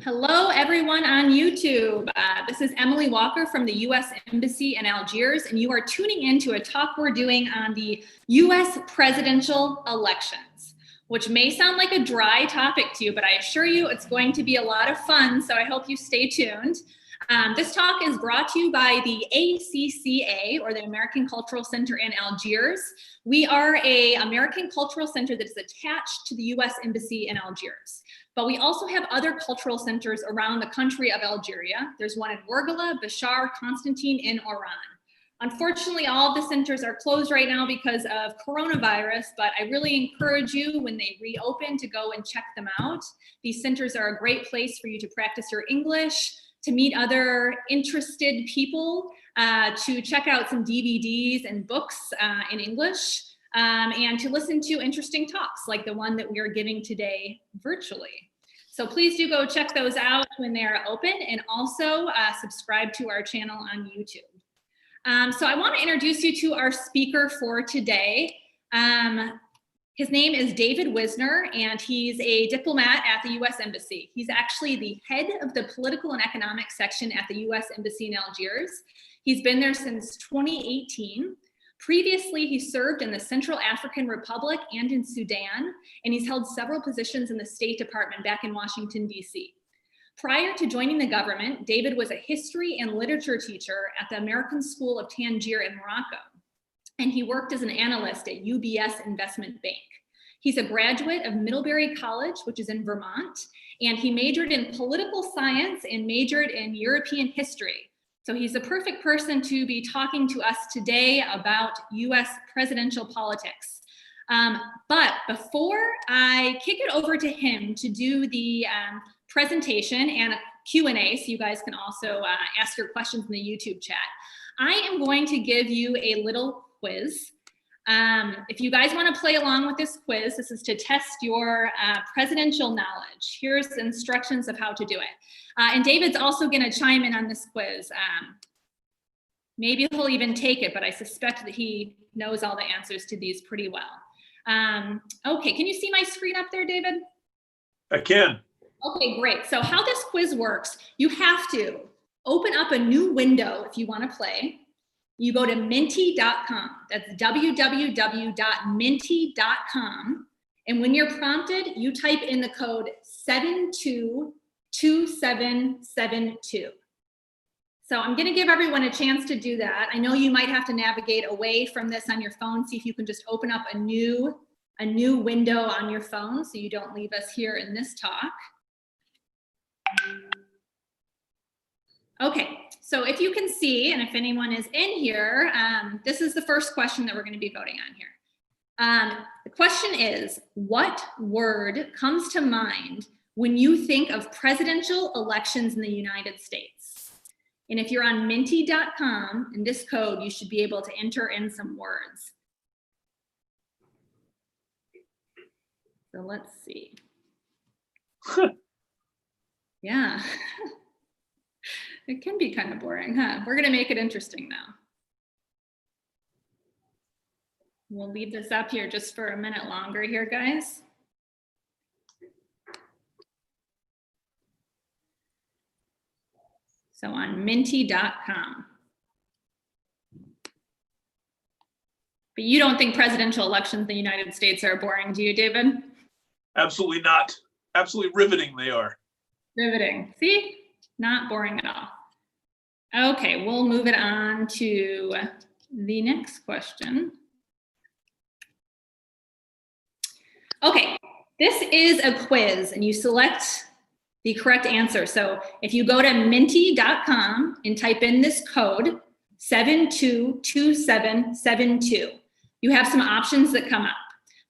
Hello, everyone on YouTube. This is Emily Walker from the U.S. Embassy in Algiers, and you are tuning in to a talk we're doing on the U.S. presidential elections, which may sound like a dry topic to you, but I assure you it's going to be a lot of fun, so I hope you stay tuned. This talk is brought to you by the ACCA, or the American Cultural Center in Algiers. We are an American cultural center that is attached to the U.S. Embassy in Algiers. But we also have other cultural centers around the country of Algeria. There's one in Ouargla, Bashar, Constantine, and Oran. Unfortunately, all of the centers are closed right now because of coronavirus, but I really encourage you when they reopen to go and check them out. These centers are a great place for you to practice your English, to meet other interested people, to check out some DVDs and books in English, and to listen to interesting talks like the one that we are giving today virtually. So please do go check those out when they're open, and also subscribe to our channel on YouTube. So I want to introduce you to our speaker for today. His name is David Wisner, and he's a diplomat at the U.S. Embassy. He's actually the head of the political and economic section at the U.S. Embassy in Algiers. He's been there since 2018. Previously, he served in the Central African Republic and in Sudan, and he's held several positions in the State Department back in Washington, D.C. Prior to joining the government, David was a history and literature teacher at the American School of Tangier in Morocco, and he worked as an analyst at UBS Investment Bank. He's a graduate of Middlebury College, which is in Vermont, and he majored in political science and majored in European history. So he's the perfect person to be talking to us today about US presidential politics. But before I kick it over to him to do the presentation and a Q&A, so you guys can also ask your questions in the YouTube chat, I am going to give you a little quiz. If you guys want to play along with this quiz, this is to test your presidential knowledge. Here's the instructions of how to do it. And David's also going to chime in on this quiz. Maybe he'll even take it, but I suspect that he knows all the answers to these pretty well. Okay, can you see my screen up there, David? I can. Okay, great. So how this quiz works, you have to open up a new window if you want to play. You go to menti.com. That's www.menti.com. And when you're prompted, you type in the code 722772. So I'm going to give everyone a chance to do that. I know you might have to navigate away from this on your phone. See if you can just open up a new window on your phone so you don't leave us here in this talk. Okay, so if you can see, and if anyone is in here, this is the first question that we're going to be voting on here. The question is, what word comes to mind when you think of presidential elections in the United States? And if you're on menti.com, in this code, you should be able to enter in some words. So let's see. Yeah. It can be kind of boring, huh? We're going to make it interesting now. We'll leave this up here just for a minute longer here, guys. So on menti.com. But you don't think presidential elections in the United States are boring, do you, David? Absolutely not. Absolutely riveting they are. Riveting. See? Not boring at all. Okay, we'll move it on to the next question. Okay, this is a quiz and you select the correct answer. So if you go to menti.com and type in this code 722772, you have some options that come up.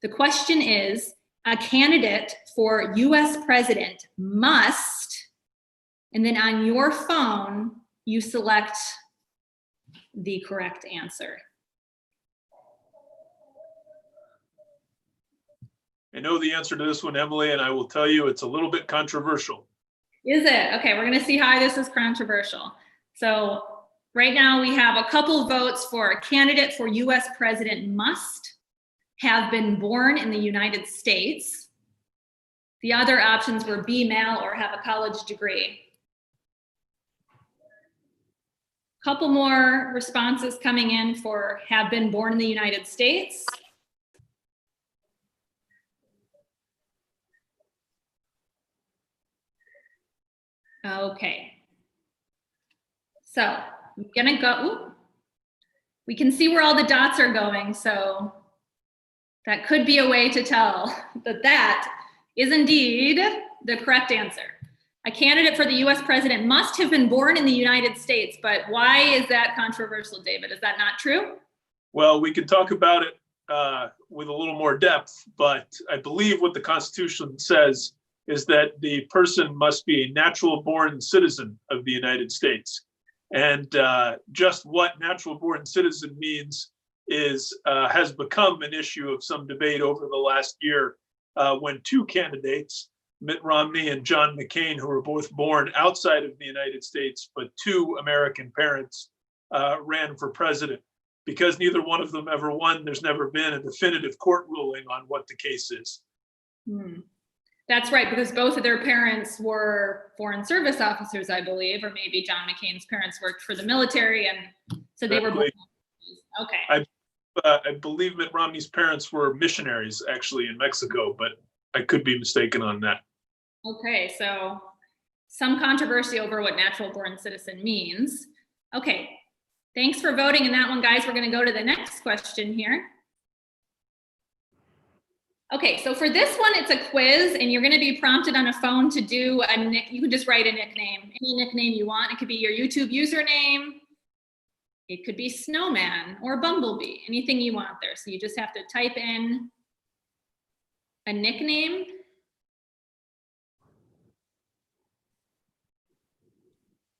The question is, a candidate for US president must, and then on your phone, you select the correct answer. I know the answer to this one, Emily, and I will tell you it's a little bit controversial. Is it? Okay, we're going to see how this is controversial. So right now we have a couple votes for a candidate for US president must have been born in the United States. The other options were be male or have a college degree. Couple more responses coming in for have been born in the United States. Okay. So I'm gonna go, ooh, we can see where all the dots are going, so that could be a way to tell that that is indeed the correct answer. A candidate for the US president must have been born in the United States, but why is that controversial, David? Is that not true? Well, we can talk about it with a little more depth, but I believe what the Constitution says is that the person must be a natural born citizen of the United States. And just what natural born citizen means is has become an issue of some debate over the last year when two candidates, Mitt Romney and John McCain, who were both born outside of the United States, but two American parents, ran for president. Because neither one of them ever won, there's never been a definitive court ruling on what the case is. That's right, because both of their parents were foreign service officers, I believe, or maybe John McCain's parents worked for the military, and so they were both. Okay. I believe Mitt Romney's parents were missionaries actually in Mexico, but I could be mistaken on that. Okay, so some controversy over what natural born citizen means. Okay, thanks for voting in that one, guys. We're going to go to the next question here. Okay, so for this one, it's a quiz, and you're going to be prompted on a phone to do a you can just write a nickname, any nickname you want. It could be your YouTube username. It could be Snowman or Bumblebee, anything you want there. So you just have to type in a nickname.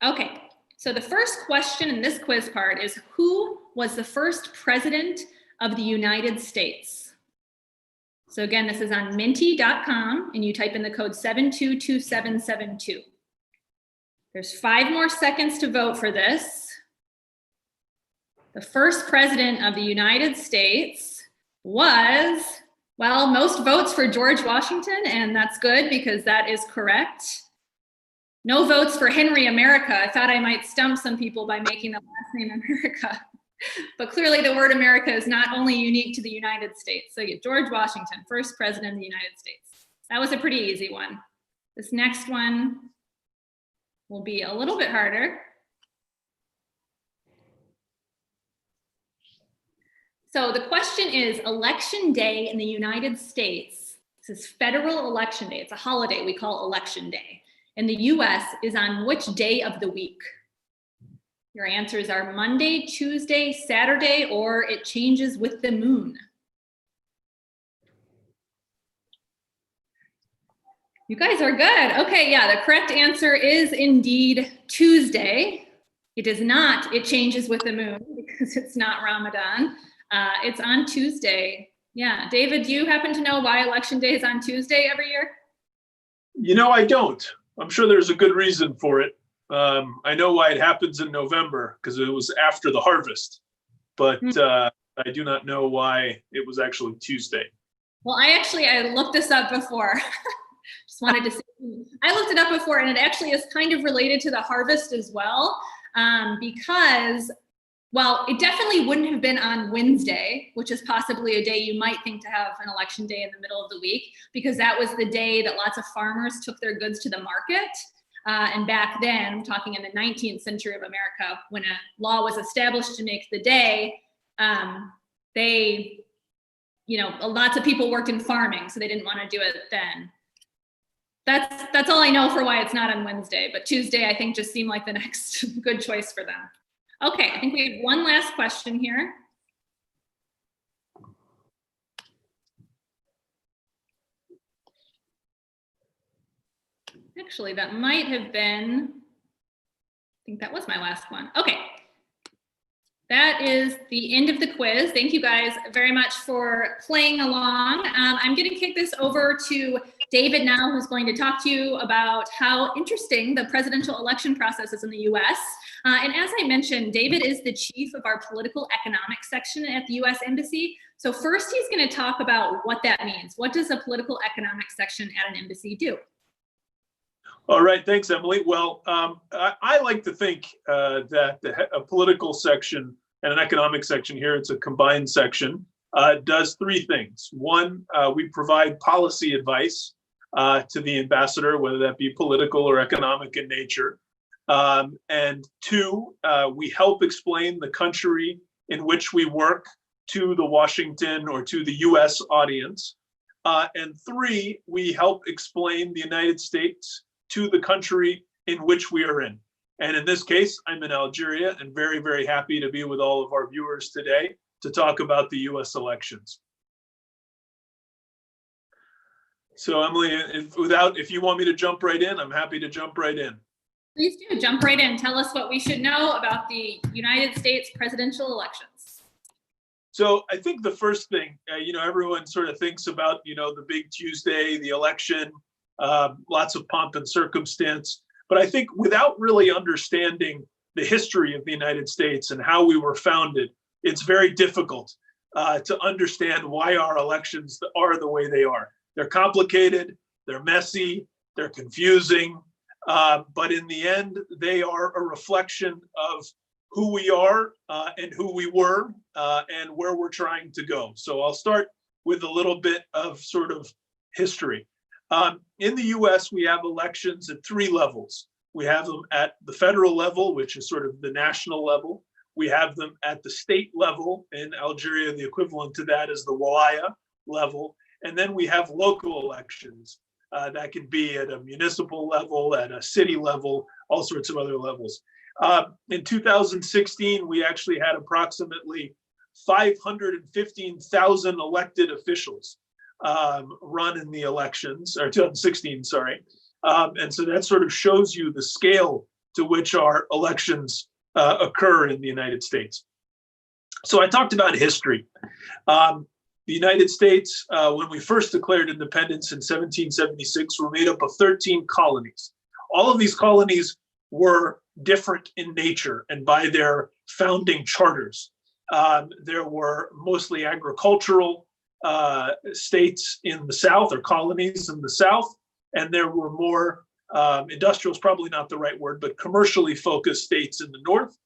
Okay, so the first question in this quiz part is, who was the first president of the United States? So again, this is on minty.com, and you type in the code 722772. There's 5 more seconds to vote for this. The first president of the United States was, well, most votes for George Washington, and that's good because that is correct. No votes for Henry America. I thought I might stump some people by making the last name America. But clearly the word America is not only unique to the United States. So George Washington, first president of the United States. That was a pretty easy one. This next one will be a little bit harder. So the question is, election day in the United States, this is federal election day. It's a holiday we call election day. In the US is on which day of the week? Your answers are Monday, Tuesday, Saturday, or it changes with the moon. You guys are good. Okay, yeah, the correct answer is indeed Tuesday. It is not, it changes with the moon because it's not Ramadan. It's on Tuesday. Yeah, David, do you happen to know why election day is on Tuesday every year? You know, I don't. I'm sure there's a good reason for it. I know why it happens in November because it was after the harvest, but I do not know why it was actually Tuesday. Well, I looked this up before. Just wanted to see. I looked it up before, and it actually is kind of related to the harvest as well, because, well, it definitely wouldn't have been on Wednesday, which is possibly a day you might think to have an election day in the middle of the week, because that was the day that lots of farmers took their goods to the market. And back then, talking in the 19th century of America, when a law was established to make the day, they, lots of people worked in farming, so they didn't want to do it then. That's all I know for why it's not on Wednesday, but Tuesday I think just seemed like the next good choice for them. Okay, I think we have one last question here. Actually, that might have been, I think that was my last one. Okay, that is the end of the quiz. Thank you guys very much for playing along. I'm going to kick this over to David now, who's going to talk to you about how interesting the presidential election process is in the US. And as I mentioned, David is the chief of our political economics section at the U.S. Embassy. So first, he's going to talk about what that means. What does a political economic section at an embassy do? All right, thanks, Emily. Well, I like to think that a political section and an economic section here, it's a combined section, does three things. One, we provide policy advice to the ambassador, whether that be political or economic in nature. And two, we help explain the country in which we work to the Washington or to the US audience. And three, we help explain the United States to the country in which we are in. And in this case, I'm in Algeria and very, very happy to be with all of our viewers today to talk about the US elections. So Emily, if you want me to jump right in, I'm happy to jump right in. Please do, jump right in. Tell us what we should know about the United States presidential elections. So I think the first thing, everyone sort of thinks about, the big Tuesday, the election, lots of pomp and circumstance. But I think without really understanding the history of the United States and how we were founded, it's very difficult to understand why our elections are the way they are. They're complicated, they're messy, they're confusing, but in the end, they are a reflection of who we are and who we were and where we're trying to go. So I'll start with a little bit of sort of history. In the US, we have elections at three levels. We have them at the federal level, which is sort of the national level. We have them at the state level. In Algeria, the equivalent to that is the Walaya level. And then we have local elections. That could be at a municipal level, at a city level, all sorts of other levels. In 2016, we actually had approximately 515,000 elected officials run in the elections, or 2016, sorry. And so that sort of shows you the scale to which our elections occur in the United States. So I talked about history. The United States, when we first declared independence in 1776, were made up of 13 colonies. All of these colonies were different in nature and by their founding charters. There were mostly agricultural states in the South, or colonies in the South, and there were more industrial is probably not the right word, but commercially focused states in the North.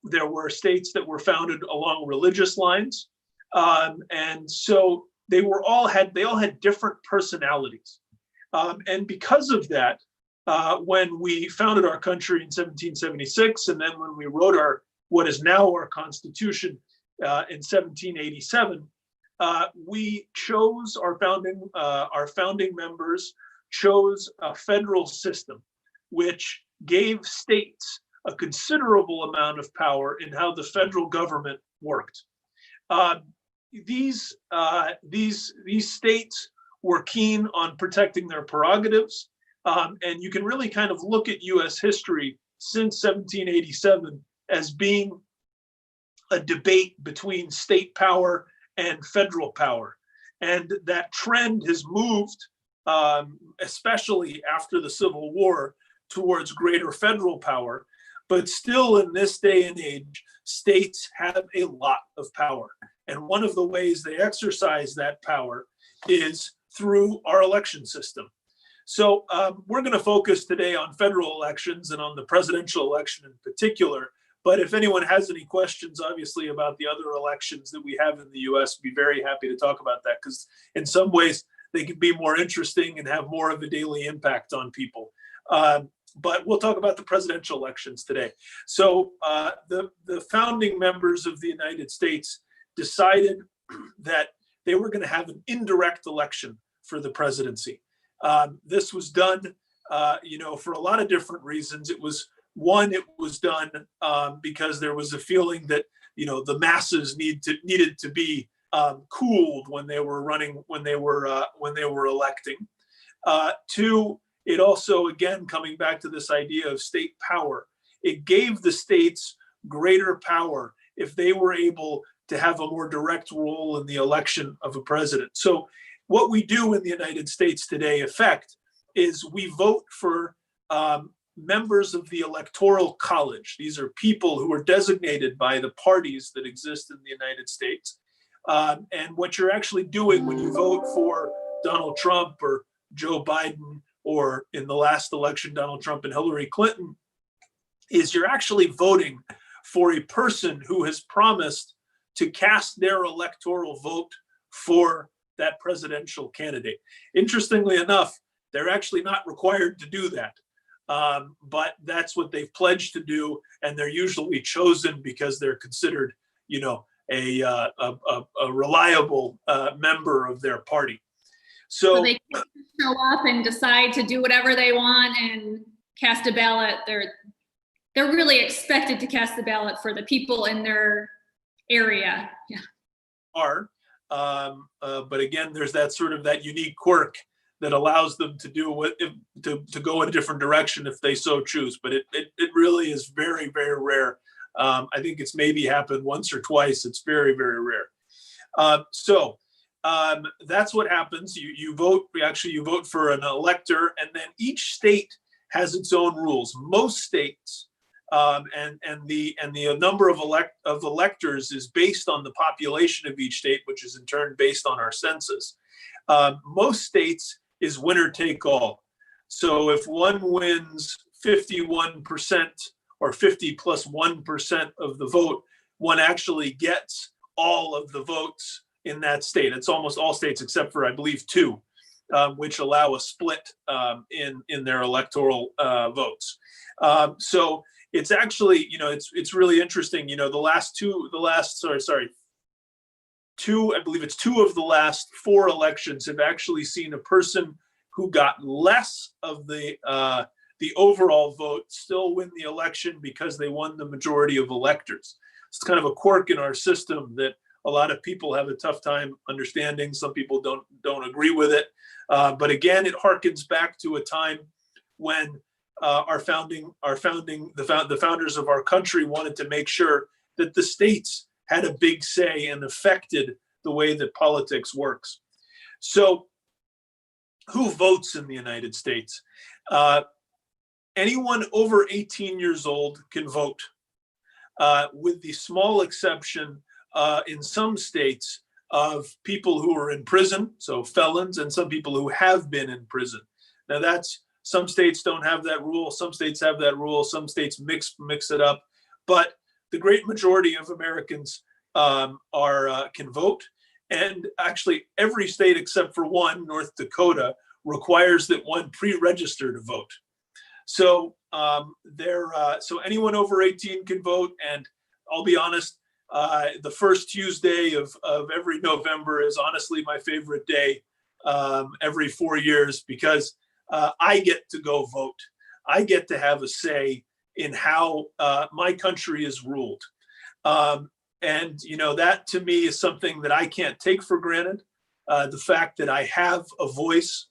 There were states that were founded along religious lines, and so they all had different personalities, and because of that, when we founded our country in 1776, and then when we wrote what is now our Constitution in 1787. We chose our founding members chose a federal system, which gave states a considerable amount of power in how the federal government worked. These states were keen on protecting their prerogatives, and you can really kind of look at U.S. history since 1787 as being a debate between state power and federal power. And that trend has moved, especially after the Civil War, towards greater federal power. But still in this day and age, states have a lot of power. And one of the ways they exercise that power is through our election system. So we're going to focus today on federal elections and on the presidential election in particular. But if anyone has any questions, obviously, about the other elections that we have in the US, I'd be very happy to talk about that, because in some ways they can be more interesting and have more of a daily impact on people. But we'll talk about the presidential elections today. So the founding members of the United States decided that they were going to have an indirect election for the presidency. This was done, for a lot of different reasons. It was done because there was a feeling that the masses needed to be cooled when they were electing. Two, it also, again, coming back to this idea of state power, it gave the states greater power if they were able to have a more direct role in the election of a president. So what we do in the United States today, is we vote for members of the Electoral College. These are people who are designated by the parties that exist in the United States. And what you're actually doing when you vote for Donald Trump or Joe Biden, or in the last election, Donald Trump and Hillary Clinton, is you're actually voting for a person who has promised to cast their electoral vote for that presidential candidate. Interestingly enough, they're actually not required to do that. But that's what they've pledged to do, and they're usually chosen because they're considered, a reliable member of their party. So they can't show up and decide to do whatever they want and cast a ballot. They're really expected to cast the ballot for the people in their area. Yeah. But again, there's that unique quirk that allows them to do to go in a different direction if they so choose. But it really is very, very rare. I think it's maybe happened once or twice. It's very, very rare. So that's what happens. You vote. You vote for an elector, and then each state has its own rules. Most states, and the number of electors is based on the population of each state, which is in turn based on our census. Most states is winner take all. So if one wins 51% or 50 plus 1% of the vote, one actually gets all of the votes in that state. It's almost all states except for, I believe, 2, which allow a split in their electoral votes. So it's actually, it's really interesting. I believe it's 2 of the last 4 elections have actually seen a person who got less of the overall vote still win the election because they won the majority of electors. It's kind of a quirk in our system that a lot of people have a tough time understanding. Some people don't agree with it. But again, it harkens back to a time when the founders of our country wanted to make sure that the states had a big say and affected the way that politics works. So who votes in the United States? Anyone over 18 years old can vote, with the small exception in some states of people who are in prison, so felons, and some people who have been in prison. Now some states don't have that rule, some states have that rule, some states mix it up, but the great majority of Americans can vote. And actually every state except for one, North Dakota, requires that one pre-register to vote. So so anyone over 18 can vote. And I'll be honest, the first Tuesday of every November is honestly my favorite day every 4 years, because I get to go vote. I get to have a say in how my country is ruled. And that to me is something that I can't take for granted. The fact that I have a voice,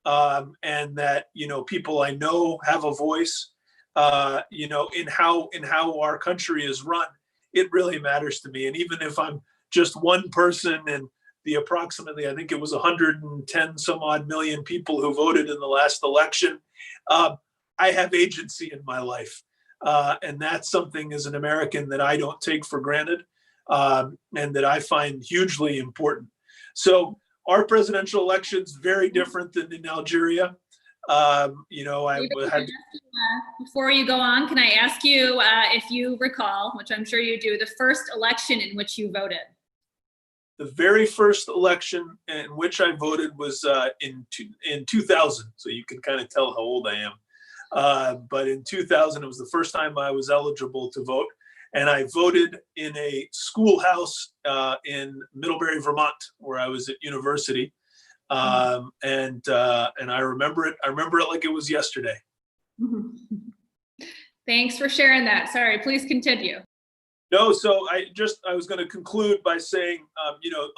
and that people I know have a voice, in how our country is run, it really matters to me. And even if I'm just one person in the approximately, I think it was 110 some odd million people who voted in the last election, I have agency in my life. And that's something as an American that I don't take for granted, and that I find hugely important. So our presidential election's very different than in Algeria. Before you go on, can I ask you if you recall, which I'm sure you do, the first election in which you voted? The very first election in which I voted was in 2000. So you can kind of tell how old I am. But in 2000, it was the first time I was eligible to vote. And I voted in a schoolhouse in Middlebury, Vermont, where I was at university. And I remember it. I remember it like it was yesterday. Thanks for sharing that. Sorry, please continue. No, so I was going to conclude by saying,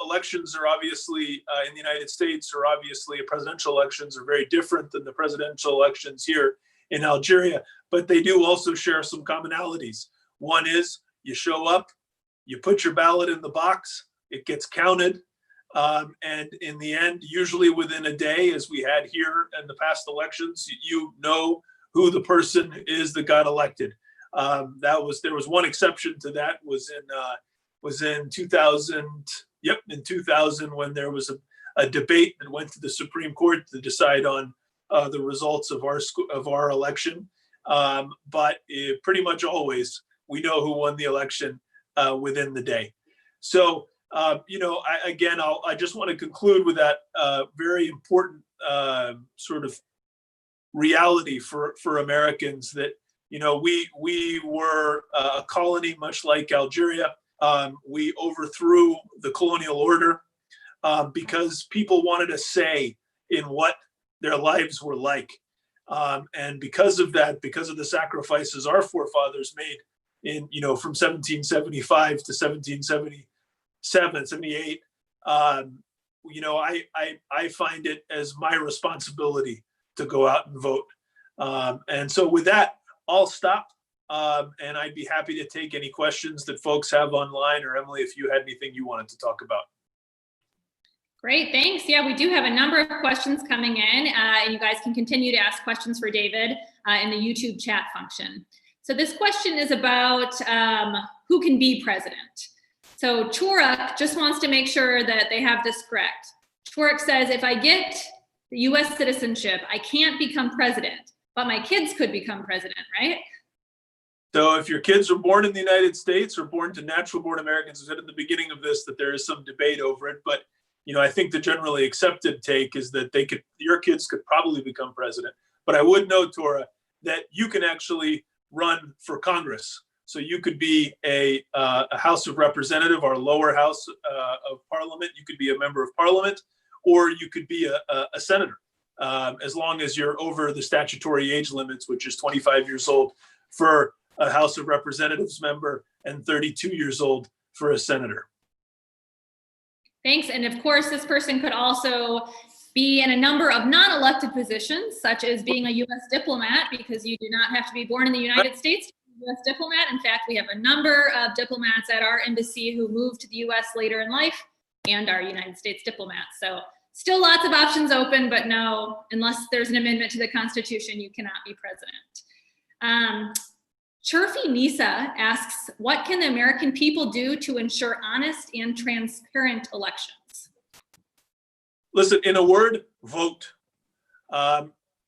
elections are obviously in the United States, or obviously presidential elections are very different than the presidential elections here in Algeria, but they do also share some commonalities. One is you show up, you put your ballot in the box, it gets counted. And in the end, usually within a day, as we had here in the past elections, you know who the person is that got elected. There was one exception to that, was in 2000. Yep, in 2000, when there was a debate that went to the Supreme Court to decide on the results of our election. But pretty much always, we know who won the election within the day. So, I just want to conclude with that very important sort of reality for Americans that, we were a colony, much like Algeria. We overthrew the colonial order because people wanted a say in what their lives were like. And because of that, because of the sacrifices our forefathers made from 1775 to 1777, 78, I find it as my responsibility to go out and vote. And so with that, I'll stop. And I'd be happy to take any questions that folks have online, or Emily, if you had anything you wanted to talk about. Great, thanks. Yeah, we do have a number of questions coming in, and you guys can continue to ask questions for David in the YouTube chat function. So this question is about who can be president. So Choruk just wants to make sure that they have this correct. Choruk says, if I get the US citizenship, I can't become president, but my kids could become president, right? So if your kids are born in the United States or born to natural born Americans, I said at the beginning of this that there is some debate over it, but I think the generally accepted take is that your kids could probably become president. But I would note, Tora, that you can actually run for Congress. So you could be a House of Representative, our lower house of Parliament. You could be a member of Parliament, or you could be a senator, as long as you're over the statutory age limits, which is 25 years old for a House of Representatives member and 32 years old for a senator. Thanks. And of course, this person could also be in a number of non-elected positions, such as being a U.S. diplomat, because you do not have to be born in the United States to be a U.S. diplomat. In fact, we have a number of diplomats at our embassy who moved to the U.S. later in life and are United States diplomats. So still lots of options open, but no, unless there's an amendment to the Constitution, you cannot be president. Churfy Nisa asks, what can the American people do to ensure honest and transparent elections? Listen, in a word, vote.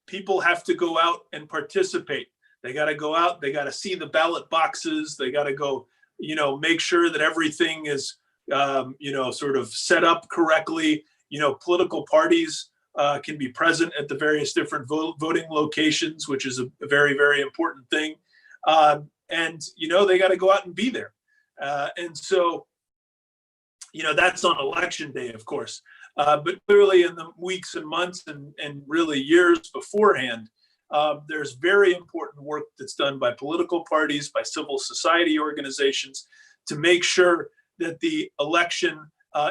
People have to go out and participate. They got to go out, they got to see the ballot boxes, they got to go, make sure that everything is, sort of set up correctly. Political parties can be present at the various different voting locations, which is a very, very important thing. And they got to go out and be there. And so, that's on election day, of course. But clearly in the weeks and months and really years beforehand, there's very important work that's done by political parties, by civil society organizations to make sure that the election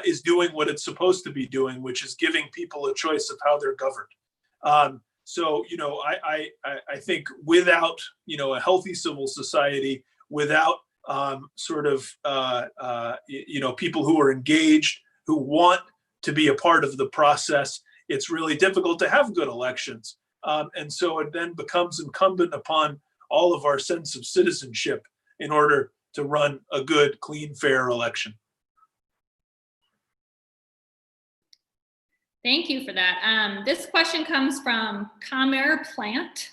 is doing what it's supposed to be doing, which is giving people a choice of how they're governed. So, I think without, a healthy civil society, without people who are engaged, who want to be a part of the process, it's really difficult to have good elections. And so it then becomes incumbent upon all of our sense of citizenship in order to run a good, clean, fair election. Thank you for that. This question comes from Kamer Plant.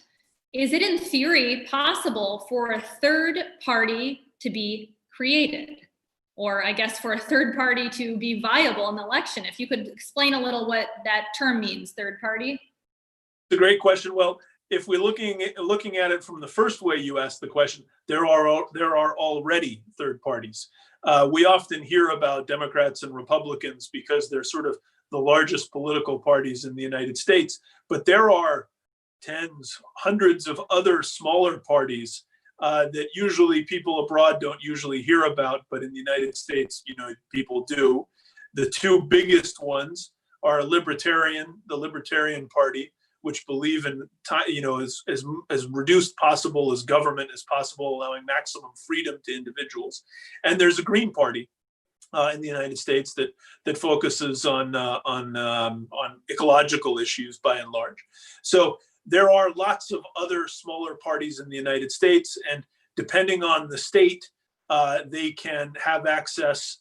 Is it in theory possible for a third party to be created? Or I guess for a third party to be viable in the election? If you could explain a little what that term means, third party. It's a great question. Well, if we're looking at it from the first way you asked the question, there are already third parties. We often hear about Democrats and Republicans because they're sort of the largest political parties in the United States, but there are tens, hundreds of other smaller parties that usually people abroad don't usually hear about, but in the United States, people do. The two biggest ones are the Libertarian Party, which believe in, as reduced possible as government as possible, allowing maximum freedom to individuals. And there's a Green Party in the United States that focuses on ecological issues by and large. So there are lots of other smaller parties in the United States, and depending on the state, they can have access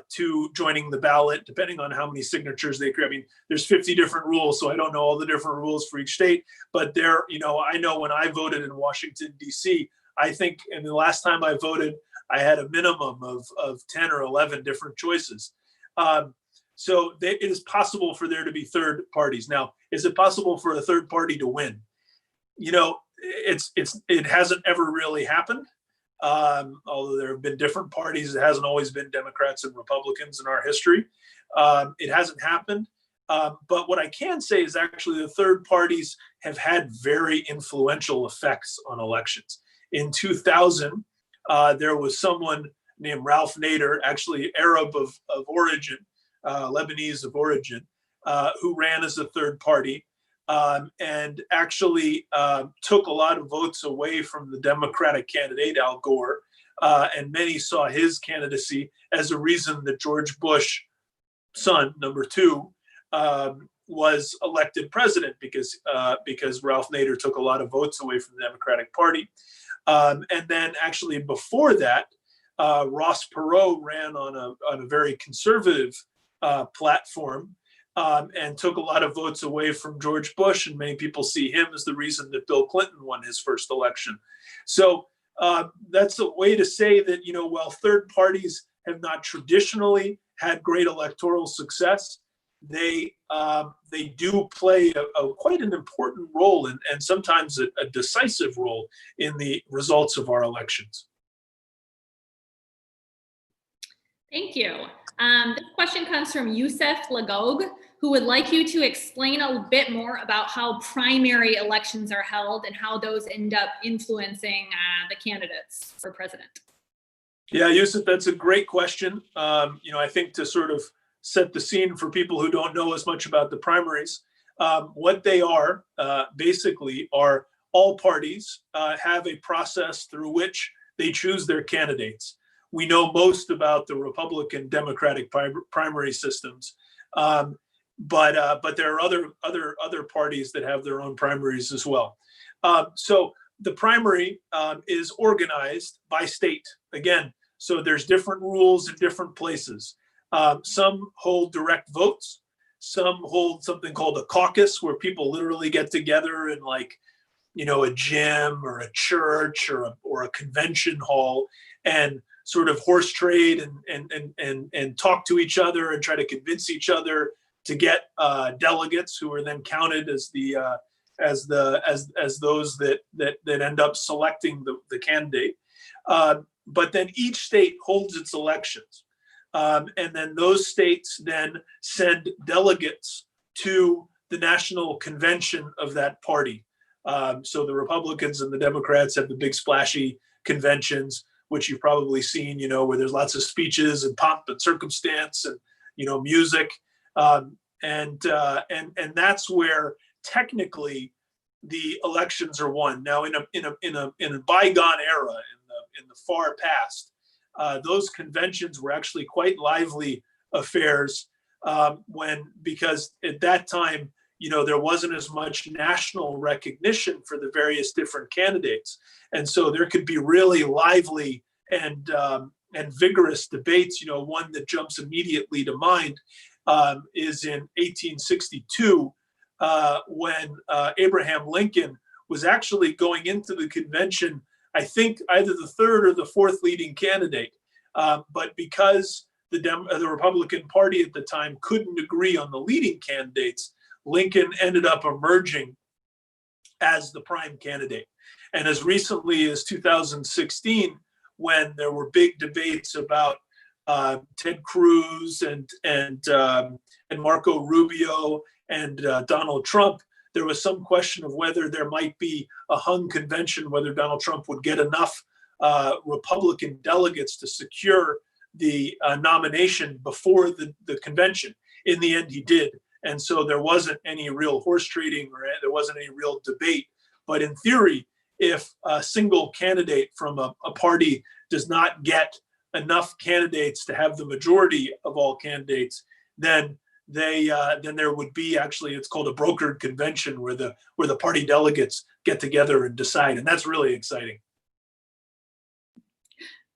to joining the ballot, depending on how many signatures they create. I mean, there's 50 different rules, so I don't know all the different rules for each state. But there, I know when I voted in Washington, D.C., I think in the last time I voted, I had a minimum of 10 or 11 different choices. So it is possible for there to be third parties. Now, is it possible for a third party to win? It hasn't ever really happened. Although there have been different parties, it hasn't always been Democrats and Republicans in our history. It hasn't happened. But what I can say is actually the third parties have had very influential effects on elections. In 2000, there was someone named Ralph Nader, actually Arab of origin, Lebanese of origin, who ran as a third party. And actually took a lot of votes away from the Democratic candidate, Al Gore. And many saw his candidacy as a reason that George Bush, son, number 2, was elected president because Ralph Nader took a lot of votes away from the Democratic Party. And then actually before that, Ross Perot ran on a very conservative platform. And took a lot of votes away from George Bush, and many people see him as the reason that Bill Clinton won his first election. So that's a way to say that, while third parties have not traditionally had great electoral success, they do play quite an important role and sometimes a decisive role in the results of our elections. Thank you. This question comes from Youssef Lagog, who would like you to explain a bit more about how primary elections are held and how those end up influencing the candidates for president. Yeah, Youssef, that's a great question. I think to sort of set the scene for people who don't know as much about the primaries, what they are basically are all parties have a process through which they choose their candidates. We know most about the Republican Democratic primary systems, but there are other parties that have their own primaries as well. So the primary is organized by state again. So there's different rules in different places. Some hold direct votes. Some hold something called a caucus, where people literally get together in a gym or a church or a convention hall and sort of horse trade and talk to each other and try to convince each other to get delegates who are then counted as those that end up selecting the candidate. But then each state holds its elections, and then those states then send delegates to the national convention of that party. So the Republicans and the Democrats have the big splashy conventions, which you've probably seen, where there's lots of speeches and pomp and circumstance and, music. And that's where technically the elections are won. Now, in a bygone era, in the far past, those conventions were actually quite lively affairs because at that time, there wasn't as much national recognition for the various different candidates. And so there could be really lively and vigorous debates. One that jumps immediately to mind is in 1862, when Abraham Lincoln was actually going into the convention, I think either the third or the fourth leading candidate. But because the Republican Party at the time couldn't agree on the leading candidates, Lincoln ended up emerging as the prime candidate. And as recently as 2016, when there were big debates about Ted Cruz and Marco Rubio and Donald Trump, there was some question of whether there might be a hung convention, whether Donald Trump would get enough Republican delegates to secure the nomination before the convention. In the end, he did. And so there wasn't any real horse trading, or there wasn't any real debate. But in theory, if a single candidate from a party does not get enough candidates to have the majority of all candidates, then there would be actually, it's called a brokered convention, where the party delegates get together and decide. And that's really exciting.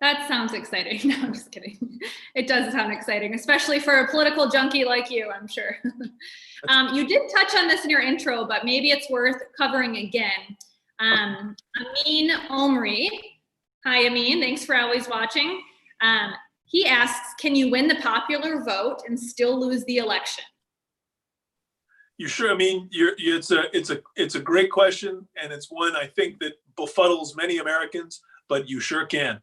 That sounds exciting. No, I'm just kidding. It does sound exciting, especially for a political junkie like you, I'm sure. You did touch on this in your intro, but maybe it's worth covering again. Amin Omri, hi Amin, thanks for always watching. He asks, can you win the popular vote and still lose the election? You sure? I mean, it's a great question, and it's one I think that befuddles many Americans, but you sure can.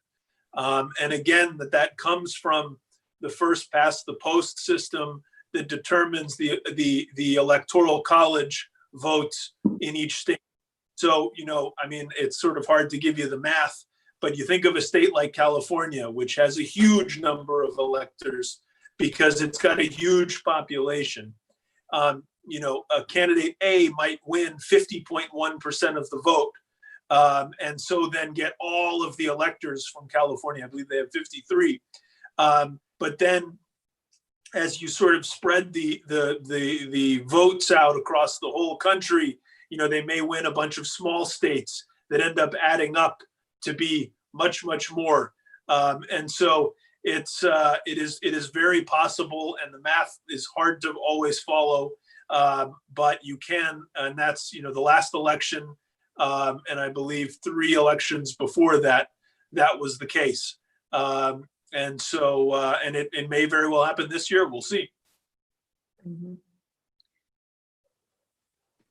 And again, that comes from the first past the post system that determines the Electoral College votes in each state. So, I mean, it's sort of hard to give you the math, but you think of a state like California, which has a huge number of electors because it's got a huge population. A candidate A might win 50.1% of the vote. And so then get all of the electors from California. I believe they have 53. But then as you sort of spread the votes out across the whole country, they may win a bunch of small states that end up adding up to be much, much more. And so it is very possible, and the math is hard to always follow, but you can, and that's, the last election, and I believe 3 elections before that was the case. And so, and it may very well happen this year. We'll see. Mm-hmm.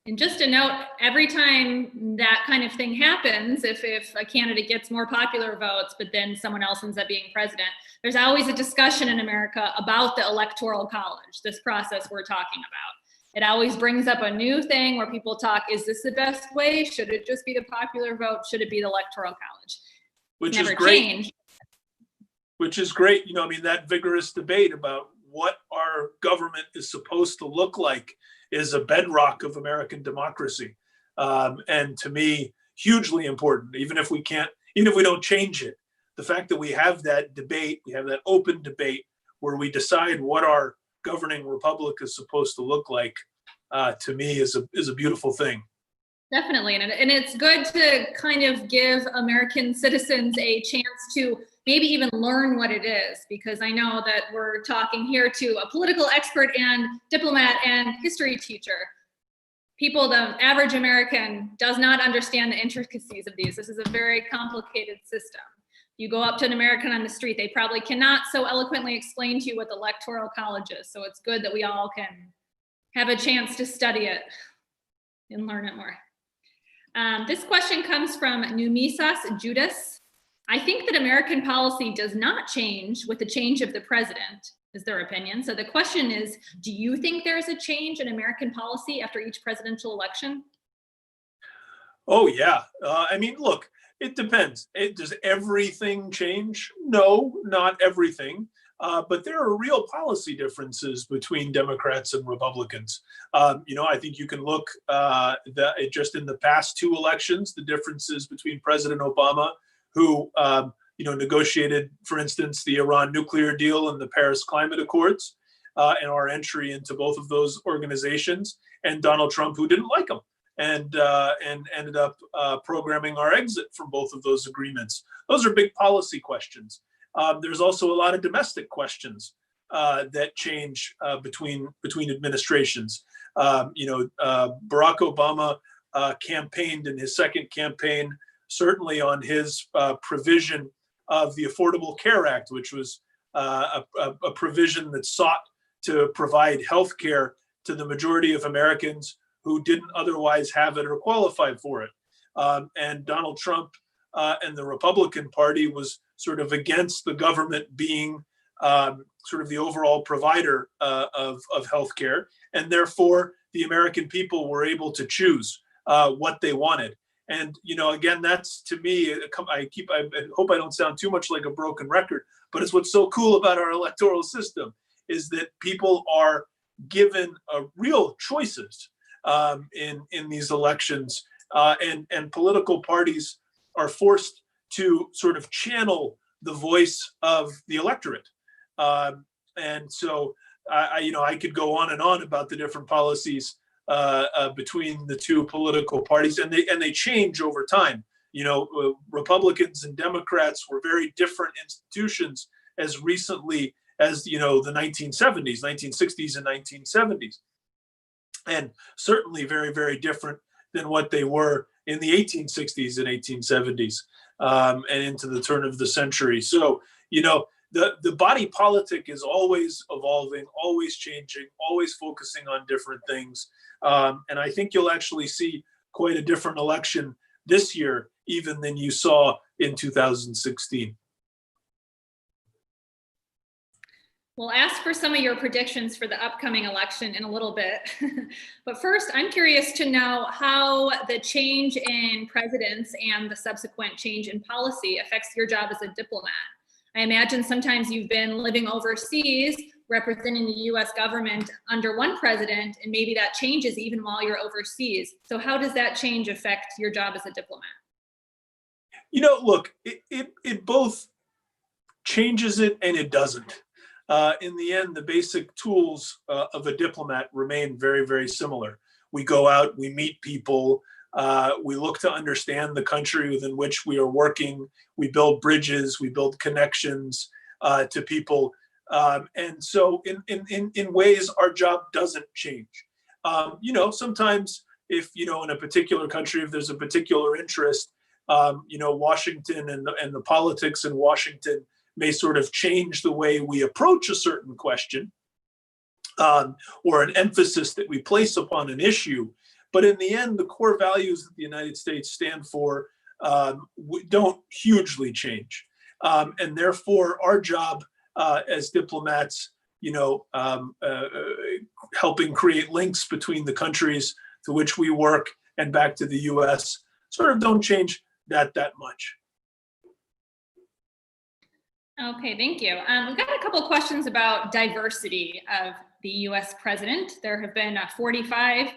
And just a note, every time that kind of thing happens, if a candidate gets more popular votes, but then someone else ends up being president, there's always a discussion in America about the Electoral College, this process we're talking about. It always brings up a new thing where people talk, is this the best way? Should it just be the popular vote? Should it be the Electoral College? Which never is great. Changed. Which is great. I mean, that vigorous debate about what our government is supposed to look like is a bedrock of American democracy. And to me, hugely important, even if we don't change it. The fact that we have that debate, we have that open debate where we decide what our governing republic is supposed to look like, to me is a beautiful thing. Definitely. And it's good to kind of give American citizens a chance to maybe even learn what it is, because I know that we're talking here to a political expert and diplomat and history teacher. The average American does not understand the intricacies of these. This is a very complicated system. You go up to an American on the street, they probably cannot so eloquently explain to you what the Electoral College is. So it's good that we all can have a chance to study it and learn it more. This question comes from Numisas Judas. I think that American policy does not change with the change of the president, is their opinion. So the question is, do you think there's a change in American policy after each presidential election? Oh, yeah. I mean, look, it depends. Does everything change? No, not everything. But there are real policy differences between Democrats and Republicans. I think you can look just in the past 2 elections, the differences between President Obama, who negotiated, for instance, the Iran nuclear deal and the Paris Climate Accords, and our entry into both of those organizations, and Donald Trump, who didn't like them and ended up programming our exit from both of those agreements. Those are big policy questions. There's also a lot of domestic questions that change between administrations. Barack Obama campaigned in his second campaign certainly on his provision of the Affordable Care Act, which was a provision that sought to provide health care to the majority of Americans who didn't otherwise have it or qualify for it. And Donald Trump and the Republican Party was sort of against the government being sort of the overall provider of health care. And therefore, the American people were able to choose what they wanted. And, again, that's, to me, I hope I don't sound too much like a broken record, but it's what's so cool about our electoral system is that people are given real choices in these elections, and political parties are forced to sort of channel the voice of the electorate. And so, I could go on and on about the different policies between the 2 political parties, and they change over time. Republicans and Democrats were very different institutions as recently as, the 1970s, 1960s and 1970s. And certainly very, very different than what they were in the 1860s and 1870s, and into the turn of the century. So, the body politic is always evolving, always changing, always focusing on different things. And I think you'll actually see quite a different election this year, even than you saw in 2016. We'll ask for some of your predictions for the upcoming election in a little bit. But first, I'm curious to know how the change in presidents and the subsequent change in policy affects your job as a diplomat. I imagine sometimes you've been living overseas, representing the US government under one president, and maybe that changes even while you're overseas. So how does that change affect your job as a diplomat? Look, it both changes it and it doesn't. In the end, the basic tools of a diplomat remain very, very similar. We go out, we meet people, we look to understand the country within which we are working. We build bridges, we build connections to people. And so in ways, our job doesn't change. Sometimes if, in a particular country, if there's a particular interest, Washington and the politics in Washington may sort of change the way we approach a certain question, or an emphasis that we place upon an issue. But in the end, the core values that the United States stand for don't hugely change. And therefore, our job as diplomats, helping create links between the countries to which we work and back to the US, sort of don't change that much. Okay, thank you. We've got a couple of questions about diversity of the US president. There have been 45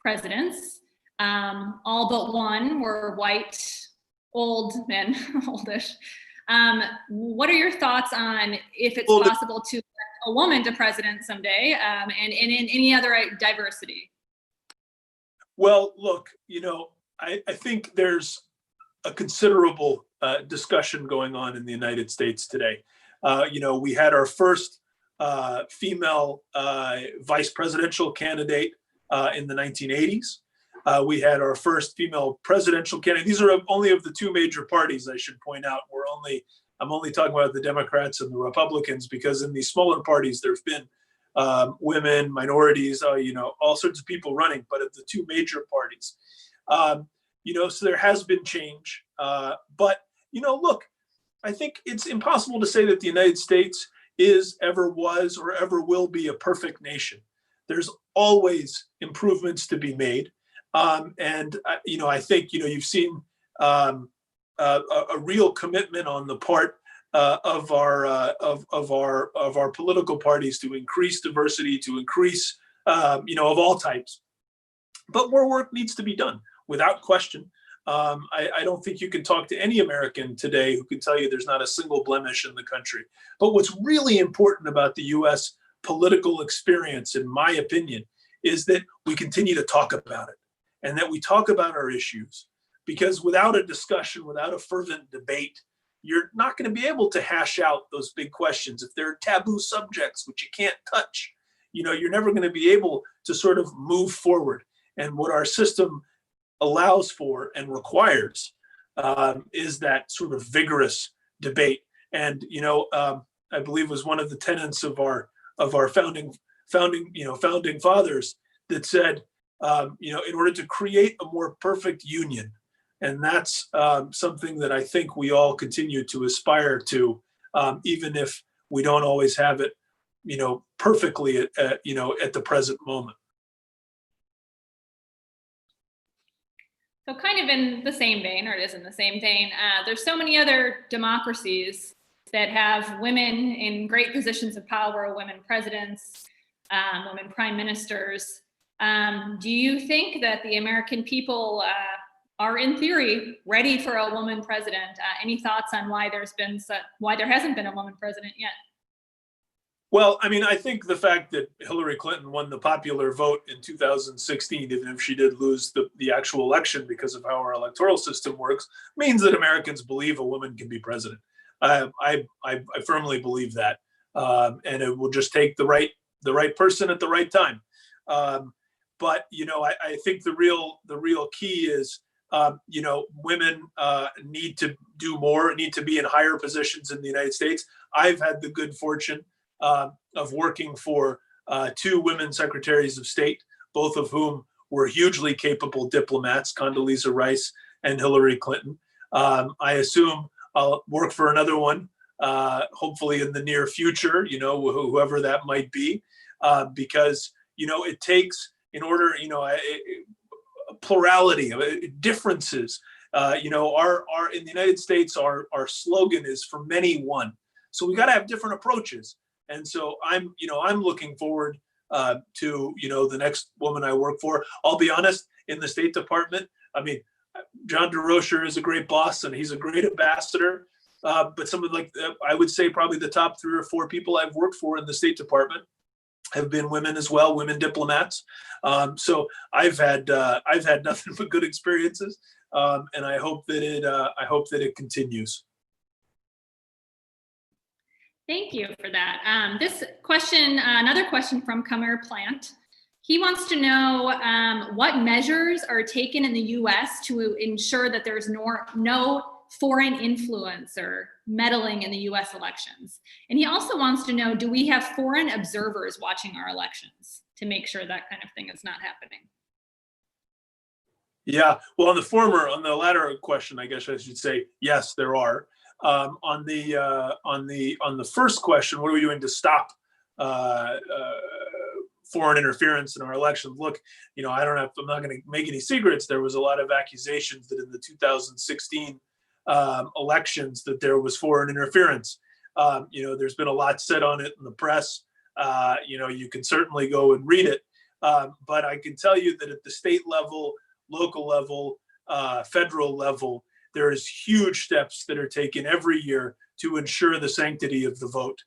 presidents. All but one were white, old men, oldish. What are your thoughts on if it's possible to elect a woman to president someday, and in any other diversity? Well, look, I think there's a considerable discussion going on in the United States today. We had our first female vice presidential candidate in the 1980s. We had our first female presidential candidate. These are only of the two major parties, I should point out. I'm only talking about the Democrats and the Republicans, because in these smaller parties, there've been women, minorities, all sorts of people running, but of the two major parties. So there has been change. But, look, I think it's impossible to say that the United States is, ever was, or ever will be a perfect nation. There's always improvements to be made. And I think, you've seen a real commitment on the part of our political parties to increase diversity, to increase, of all types. But more work needs to be done, without question. I don't think you can talk to any American today who can tell you there's not a single blemish in the country. But what's really important about the U.S. political experience, in my opinion, is that we continue to talk about it, and that we talk about our issues. Because without a discussion, without a fervent debate, you're not going to be able to hash out those big questions. If there are taboo subjects which you can't touch, you're never going to be able to sort of move forward. And what our system allows for and requires is that sort of vigorous debate. And I believe was one of the tenets of our founding fathers that said, in order to create a more perfect union. And that's something that I think we all continue to aspire to, even if we don't always have it, perfectly at the present moment. So kind of in the same vein, or it is in the same vein, there's so many other democracies that have women in great positions of power, women presidents, women prime ministers. Do you think that the American people are, in theory, ready for a woman president? Any thoughts on why there hasn't been a woman president yet? Well, I mean, I think the fact that Hillary Clinton won the popular vote in 2016, even if she did lose the actual election because of how our electoral system works, means that Americans believe a woman can be president. I firmly believe that, and it will just take the right person at the right time. Um, but I think the real key is women need to do more, need to be in higher positions in the United States. I've had the good fortune of working for two women secretaries of state, both of whom were hugely capable diplomats, Condoleezza Rice and Hillary Clinton. I assume I'll work for another one, hopefully in the near future, whoever that might be, because, it takes, in order, plurality, differences. Our in the United States, our slogan is "For many, one." So we got to have different approaches. And so I'm looking forward to the next woman I work for. I'll be honest, in the State Department, I mean, John DeRocher is a great boss and he's a great ambassador. But some of I would say probably the top 3 or 4 people I've worked for in the State Department have been women as well, women diplomats. So I've had nothing but good experiences, and I hope that it continues. Thank you for that. This question, another question from Kamer Plant. He wants to know what measures are taken in the U.S. to ensure that there's no foreign influence or meddling in the U.S. elections. And he also wants to know, do we have foreign observers watching our elections to make sure that kind of thing is not happening? Yeah, well, on the latter question, I guess I should say yes, there are. On the first question, what are we doing to stop foreign interference in our elections? Look, I'm not going to make any secrets. There was a lot of accusations that in the 2016 elections that there was foreign interference. There's been a lot said on it in the press. You can certainly go and read it. But I can tell you that at the state level, local level, federal level, there is huge steps that are taken every year to ensure the sanctity of the vote.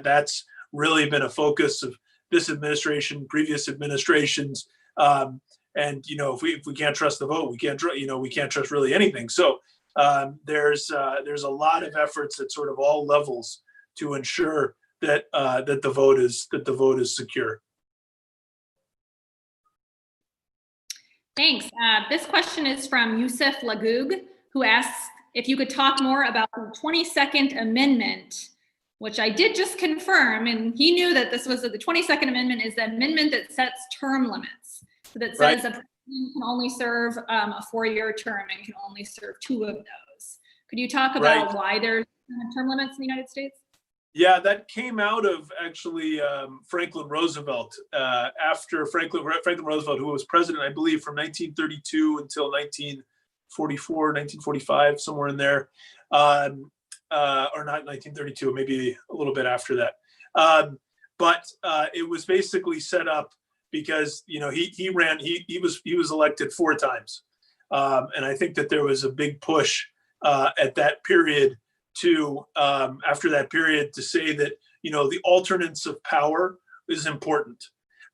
That's really been a focus of this administration, previous administrations. If we can't trust the vote, we can't trust really anything. So there's a lot of efforts at sort of all levels to ensure that the vote is secure. Thanks. This question is from Youssef Lagoug, who asks if you could talk more about the 22nd Amendment, which I did just confirm, and he knew that this was the 22nd Amendment is the amendment that sets term limits. So that says a president can only serve a 4-year term and can only serve 2 of those. Could you talk about why there's term limits in the United States? Yeah, that came out of actually Franklin Roosevelt. After Franklin Roosevelt, who was president, I believe, from 1932 until 1944, 1945, somewhere in there, or not 1932, maybe a little bit after that. But it was basically set up because he was elected 4 times, and I think that there was a big push at that period to after that period to say that the alternates of power is important,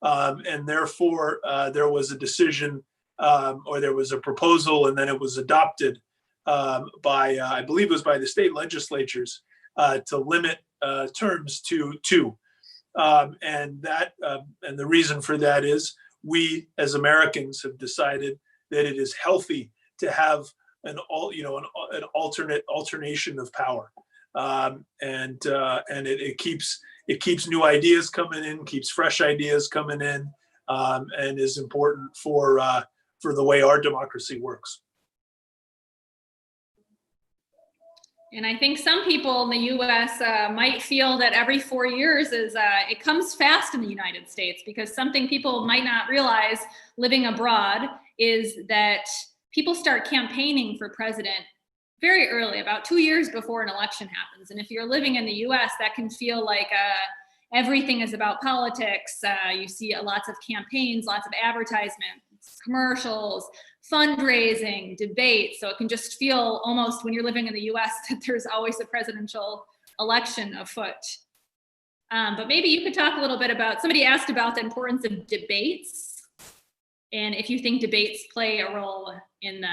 and therefore there was a decision or there was a proposal, and then it was adopted by I believe it was by the state legislatures to limit terms to 2, and the reason for that is we as Americans have decided that it is healthy to have an alternation of power, and it keeps new ideas coming in, keeps fresh ideas coming in, and is important for the way our democracy works. And I think some people in the U.S. Might feel that every 4 years it comes fast in the United States, because something people might not realize living abroad is that people start campaigning for president very early, about 2 years before an election happens. And if you're living in the US, that can feel like everything is about politics. You see lots of campaigns, lots of advertisements, commercials, fundraising, debates. So it can just feel almost, when you're living in the US, that there's always a presidential election afoot. But maybe you could talk a little bit about, somebody asked about the importance of debates, and if you think debates play a role in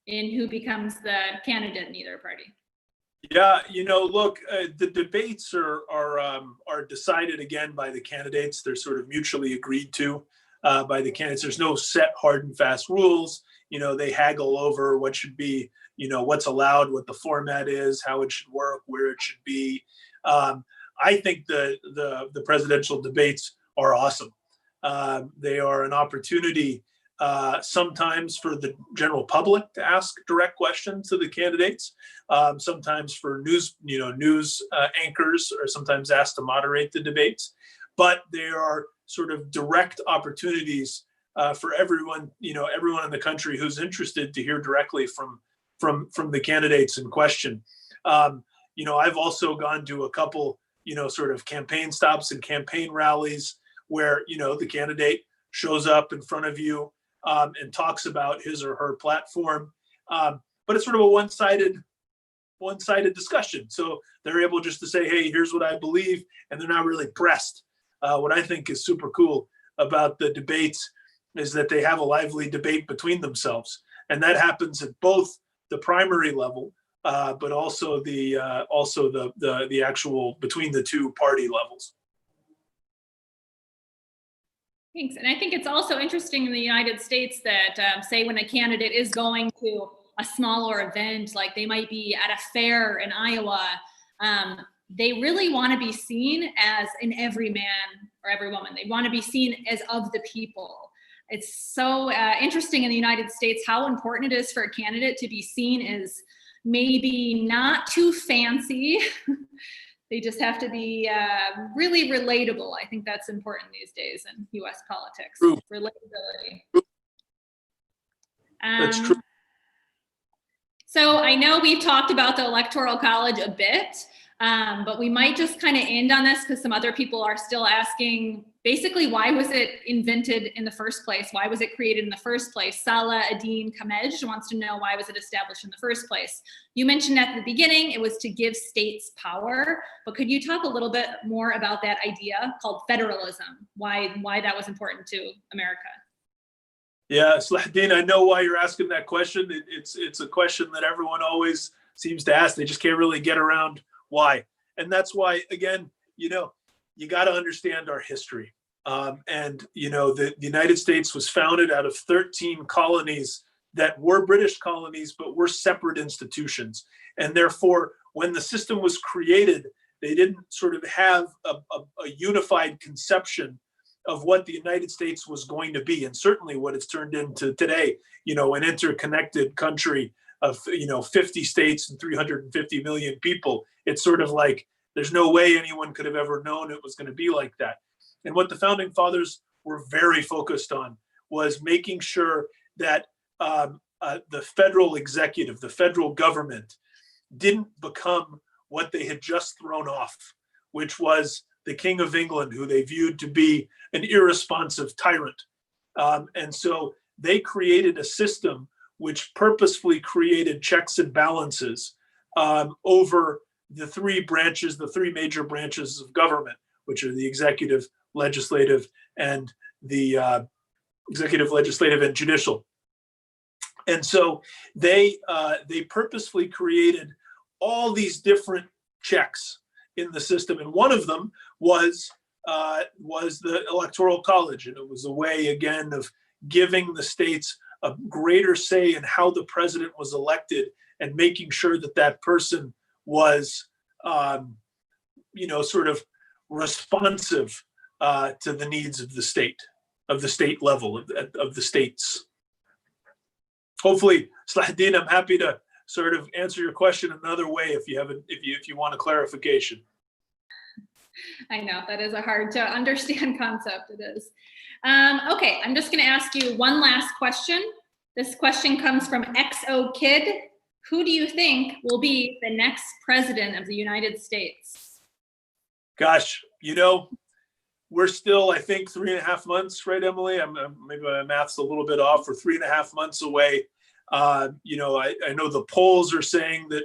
who becomes the candidate in either party. Yeah, look, the debates are decided again by the candidates. They're sort of mutually agreed to by the candidates. There's no set hard and fast rules. They haggle over what should be, what's allowed, what the format is, how it should work, where it should be. I think the presidential debates are awesome. They are an opportunity sometimes for the general public to ask direct questions to the candidates. Sometimes for news anchors are sometimes asked to moderate the debates. But there are sort of direct opportunities for everyone, everyone in the country who's interested to hear directly from the candidates in question. I've also gone to a couple, sort of campaign stops and campaign rallies where, the candidate shows up in front of you and talks about his or her platform. But it's sort of a one-sided discussion. So they're able just to say, hey, here's what I believe, and they're not really pressed. What I think is super cool about the debates is that they have a lively debate between themselves. And that happens at both the primary level, but also the actual between the two party levels. Thanks. And I think it's also interesting in the United States that say when a candidate is going to a smaller event, like they might be at a fair in Iowa, they really want to be seen as an everyman or every woman. They want to be seen as of the people. It's so interesting in the United States how important it is for a candidate to be seen as maybe not too fancy. They just have to be really relatable. I think that's important these days in U.S. politics. True. Relatability. That's true. So I know we've talked about the Electoral College a bit, but we might just kind of end on this because some other people are still asking, basically, why was it invented in the first place? Why was it created in the first place? Salah Adin Kamej wants to know, why was it established in the first place? You mentioned at the beginning it was to give states power, but could you talk a little bit more about that idea called federalism? Why that was important to America? Yeah, Slahdin, I know why you're asking that question. It's a question that everyone always seems to ask. They just can't really get around why. And that's why, again, you got to understand our history. The United States was founded out of 13 colonies that were British colonies, but were separate institutions. And therefore, when the system was created, they didn't sort of have a unified conception of what the United States was going to be, and certainly what it's turned into today, an interconnected country of, 50 states and 350 million people. It's sort of like, there's no way anyone could have ever known it was going to be like that. And what the founding fathers were very focused on was making sure that the federal executive, the federal government, didn't become what they had just thrown off, which was the King of England, who they viewed to be an irresponsive tyrant. And so they created a system which purposefully created checks and balances over the three major branches of government, which are the executive, legislative, and judicial. And so they purposefully created all these different checks in the system, and one of them was the Electoral College, and it was a way, again, of giving the states a greater say in how the president was elected, and making sure that that person was, sort of responsive to the needs of the state level, of the states. Hopefully, Slahdin, I'm happy to sort of answer your question another way if you want a clarification. I know that is a hard to understand concept. It is. Okay, I'm just going to ask you one last question. This question comes from XO Kid. Who do you think will be the next president of the United States? Gosh, we're still, I think, 3.5 months, right, Emily? Maybe my math's a little bit off. We're 3.5 months away. I know the polls are saying that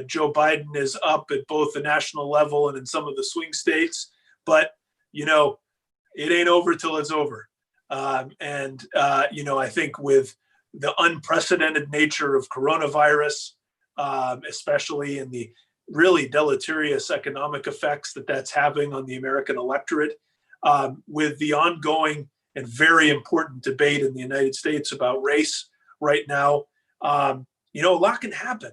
Joe Biden is up at both the national level and in some of the swing states, but it ain't over till it's over. I think with the unprecedented nature of coronavirus, especially in the really deleterious economic effects that that's having on the American electorate, with the ongoing and very important debate in the United States about race right now, a lot can happen.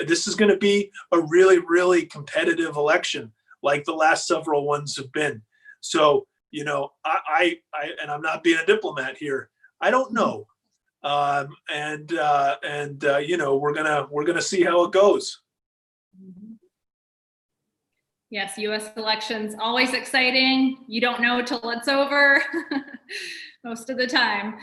This is going to be a really, really competitive election, like the last several ones have been. So, I I'm not being a diplomat here. I don't know. We're gonna see how it goes. Yes, U.S. elections, always exciting. You don't know till it's over most of the time.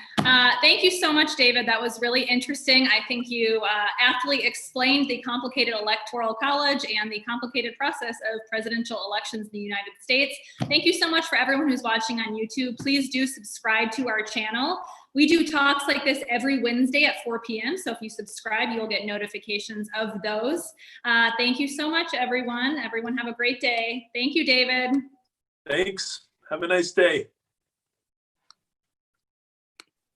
Thank you so much, David. That was really interesting. I think you aptly explained the complicated Electoral College and the complicated process of presidential elections in the United States. Thank you so much for everyone who's watching on YouTube. Please do subscribe to our channel. We do talks like this every Wednesday at 4 p.m. So if you subscribe, you'll get notifications of those. Thank you so much, everyone. Everyone have a great day. Thank you, David. Thanks. Have a nice day.